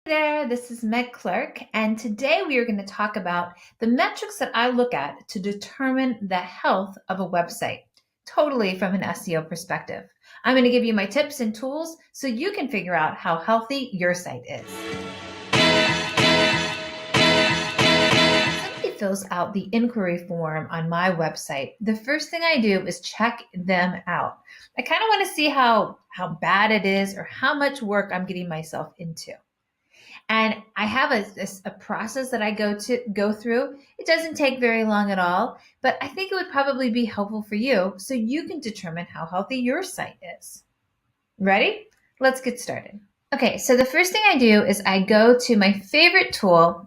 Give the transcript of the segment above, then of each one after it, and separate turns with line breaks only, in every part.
There, this is Meg Clark, and today we are going to talk about the metrics that I look at to determine the health of a website, totally from an SEO perspective. I'm going to give you my tips and tools so you can figure out how healthy your site is. Somebody fills out the inquiry form on my website. The first thing I do is check them out. I kind of want to see how bad it is or how much work I'm getting myself into. And I have a process that I go through. It doesn't take very long at all, but I think it would probably be helpful for you so you can determine how healthy your site is. Ready? Let's get started. Okay, so the first thing I do is I go to my favorite tool.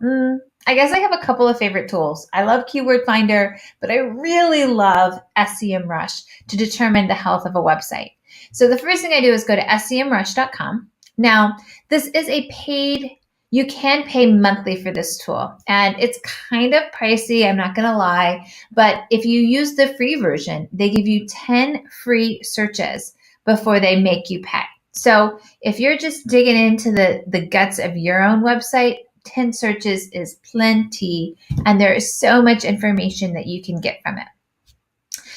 I guess I have a couple of favorite tools. I love Keyword Finder, but I really love SEMRush to determine the health of a website. So the first thing I do is go to SEMRush.com. Now, this is a paid. You can pay monthly for this tool, and it's kind of pricey, I'm not going to lie, but if you use the free version, they give you 10 free searches before they make you pay. So if you're just digging into the guts of your own website, 10 searches is plenty, and there is so much information that you can get from it.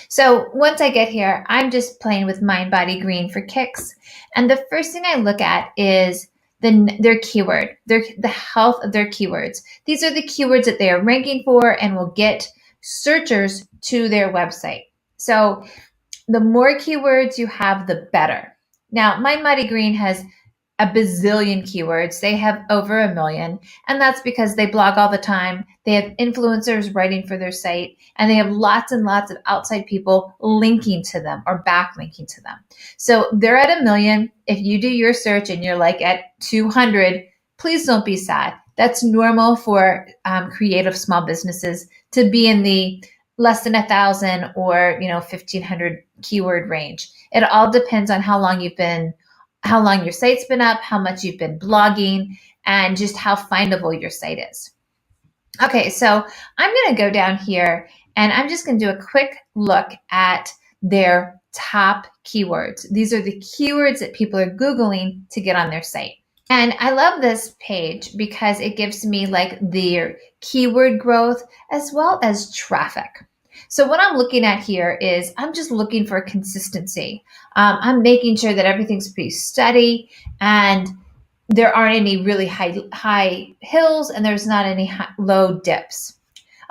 So once I get here, I'm just playing with Mind Body Green for kicks, and the first thing I look at is their keyword, the health of their keywords. These are the keywords that they are ranking for and will get searchers to their website. So the more keywords you have, the better. Now, Mind Body Green has a bazillion keywords. They have over 1 million, and that's because they blog all the time. They have influencers writing for their site, and they have lots and lots of outside people linking to them or backlinking to them. So they're at 1 million. If you do your search and you're like at 200, please don't be sad. That's normal for creative small businesses to be in the less than 1,000 or 1,500 keyword range. It all depends on how long your site's been up, how much you've been blogging, and just how findable your site is. Okay, so I'm going to go down here and I'm just going to do a quick look at their top keywords. These are the keywords that people are Googling to get on their site. And I love this page because it gives me like their keyword growth as well as traffic. So what I'm looking at here is I'm just looking for consistency. I'm making sure that everything's pretty steady and there aren't any really high hills and there's not any low dips.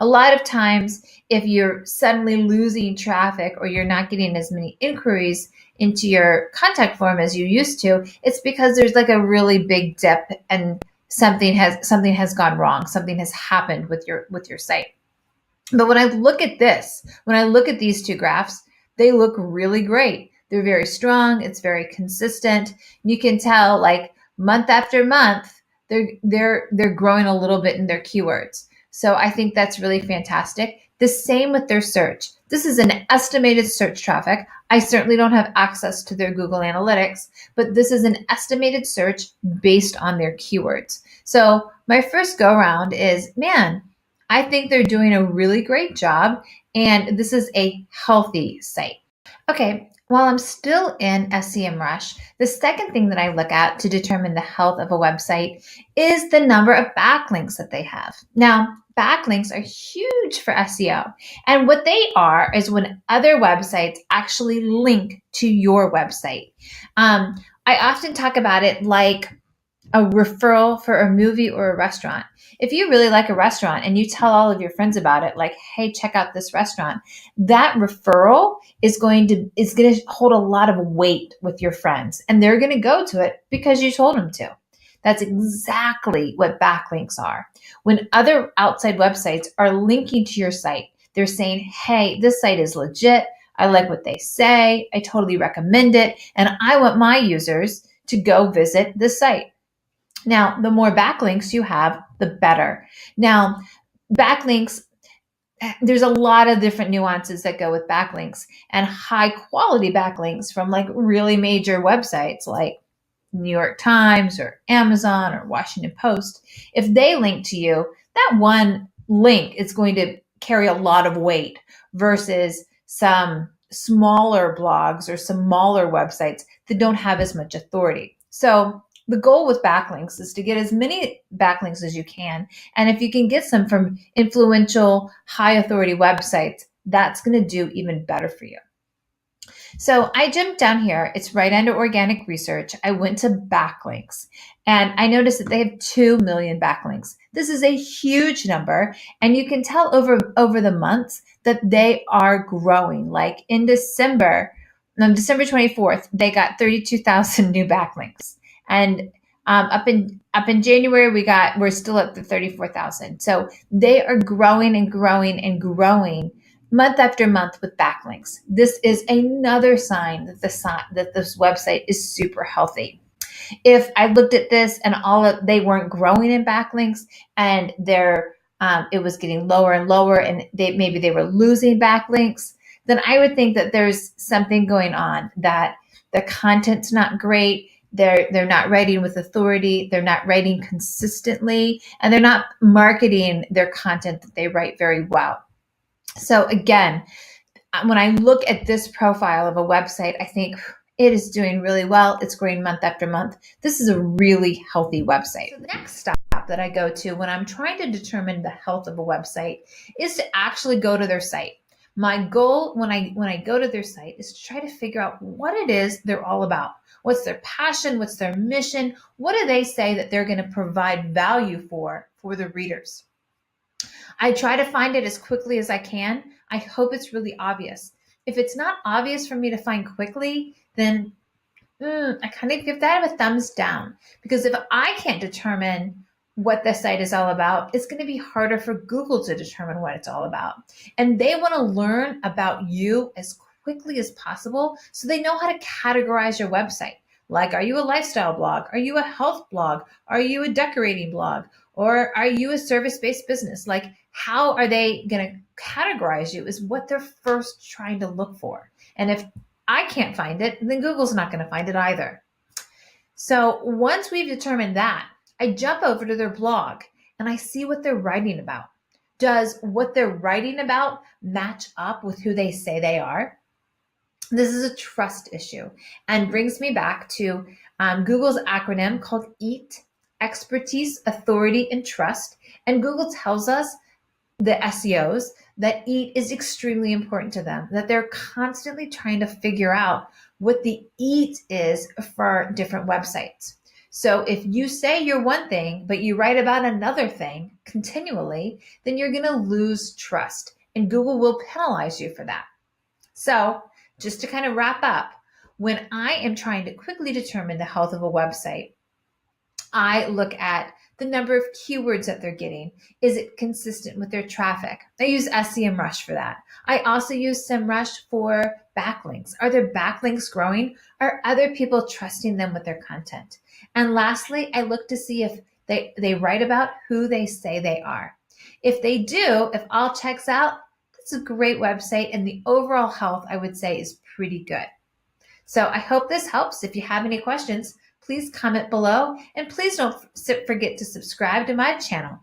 A lot of times, if you're suddenly losing traffic or you're not getting as many inquiries into your contact form as you used to, it's because there's like a really big dip and something has gone wrong. Something has happened with your site. But when I look at these two graphs, they look really great. They're very strong. It's very consistent. You can tell like month after month, they're growing a little bit in their keywords. So I think that's really fantastic. The same with their search. This is an estimated search traffic. I certainly don't have access to their Google Analytics, but this is an estimated search based on their keywords. So my first go around is, man, I think they're doing a really great job, and this is a healthy site. Okay, while I'm still in SEMrush, the second thing that I look at to determine the health of a website is the number of backlinks that they have. Now, backlinks are huge for SEO, and what they are is when other websites actually link to your website. I often talk about it like a referral for a movie or a restaurant. If you really like a restaurant and you tell all of your friends about it, like, hey, check out this restaurant, that referral is going to hold a lot of weight with your friends, and they're going to go to it because you told them to. That's exactly what backlinks are. When other outside websites are linking to your site, they're saying, hey, this site is legit. I like what they say. I totally recommend it. And I want my users to go visit this site. Now, the more backlinks you have, the better. Now, backlinks, there's a lot of different nuances that go with backlinks, and high quality backlinks from like really major websites like New York Times or Amazon or Washington Post. If they link to you, that one link is going to carry a lot of weight versus some smaller blogs or smaller websites that don't have as much authority. So The goal with backlinks is to get as many backlinks as you can. And if you can get some from influential, high authority websites, that's going to do even better for you. So I jumped down here. It's right under organic research. I went to backlinks and I noticed that they have 2 million backlinks. This is a huge number. And you can tell over the months that they are growing. Like in December 24th, they got 32,000 new backlinks. And up in January, we're still at the 34,000. So they are growing and growing and growing month after month with backlinks. This is another sign that this website is super healthy. If I looked at this and they weren't growing in backlinks and it was getting lower and lower, and maybe they were losing backlinks, then I would think that there's something going on, that the content's not great. They're not writing with authority. They're not writing consistently, and they're not marketing their content that they write very well. So again, when I look at this profile of a website, I think it is doing really well. It's growing month after month. This is a really healthy website. So the next stop that I go to when I'm trying to determine the health of a website is to actually go to their site. My goal when I go to their site is to try to figure out what it is they're all about. What's their passion? What's their mission? What do they say that they're going to provide value for the readers? I try to find it as quickly as I can. I hope it's really obvious. If it's not obvious for me to find quickly, then I kind of give that a thumbs down, because if I can't determine what the site is all about, it's going to be harder for Google to determine what it's all about. And they want to learn about you as quickly as possible so they know how to categorize your website. Like, are you a lifestyle blog? Are you a health blog? Are you a decorating blog? Or are you a service-based business? Like, how are they going to categorize you is what they're first trying to look for. And if I can't find it, then Google's not going to find it either. So once we've determined that, I jump over to their blog and I see what they're writing about. Does what they're writing about match up with who they say they are? This is a trust issue and brings me back to Google's acronym called EAT: Expertise, Authority, and Trust. And Google tells us, the SEOs, that EAT is extremely important to them, that they're constantly trying to figure out what the EAT is for different websites. So if you say you're one thing, but you write about another thing continually, then you're going to lose trust, and Google will penalize you for that. So just to kind of wrap up, when I am trying to quickly determine the health of a website, I look at the number of keywords that they're getting. Is it consistent with their traffic? I use SEMRush for that. I also use SEMRush for backlinks. Are their backlinks growing? Are other people trusting them with their content? And lastly, I look to see if they write about who they say they are. If they do, if all checks out, that's a great website, and the overall health, I would say, is pretty good. So I hope this helps. If you have any questions, please comment below, and please don't forget to subscribe to my channel.